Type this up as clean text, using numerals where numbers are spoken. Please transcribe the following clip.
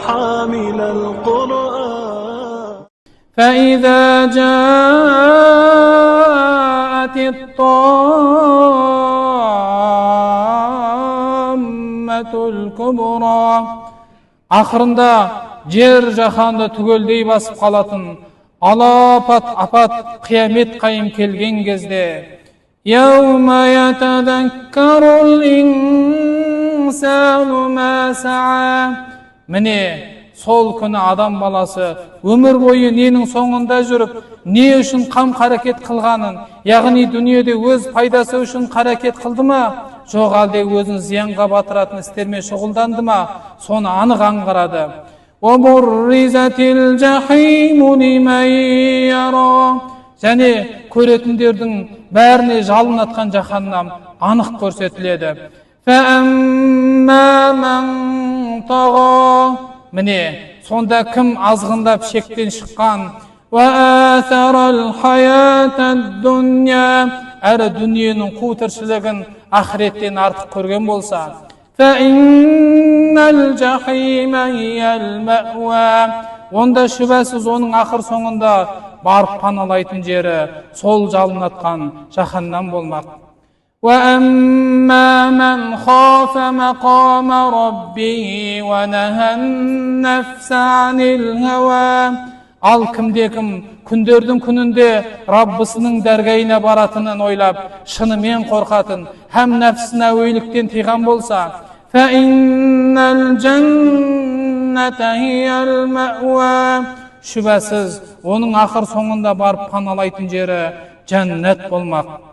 حامل القرآن. فإذا جاءت الطامة الكبرى ақырында жер жаһанды түгелдей басып қалатын алапат апат қиямет қайым келген кезде يَوْمَ يَتَذَكَّرُ الْإِنسَانُ مَا سَعَى міне сол күні адам баласы өмір бойы ненің соңында жүріп не үшін қам қарекет қылғанын, яғни дүниеде өз пайдасы үшін қарекет қылды ма, жоқ әлде өзін зиянға батыратын істермен шұғылданды ма, соны анық аңғарады. وَبُرِّزَتِ الْجَحِيمُ لِمَنْ يَرَى және көретіндердің бәріне жалын атқан жаһаннам анық көрсетіледі. فَأَمَّا مَنْ طَغَى міне сонда кім азғындап шектен шыққан, وَآثَرَ الْحَيَاةَ الدُّنْيَا әрі дүниенің қу тіршілігін ақыреттен артық көрген болса, فَإِنَّ الْجَحِيمَ هِيَ الْمَأْوَى онда шүбәсіз оның ақыр соңында барып паналайтын жері сол жалынатқан жаһаннам болмақ. وَأَمَّا مَنْ خَافَ مَقَامَ رَبِّهِ وَنَهَى النَّفْسَ عَنِ الْهَوَى ал кімде-кім күндердің күнінде Раббысының дәргейіне баратынын ойлап, шынымен қорқатын, һәм нәпсін әуейліктен тыйған болса, فَإِنَّ الْجَنَّةَ هِيَ الْمَأْوَى шүбәсіз оның ақыр соңында барып паналайтын жері жәннат болмақ.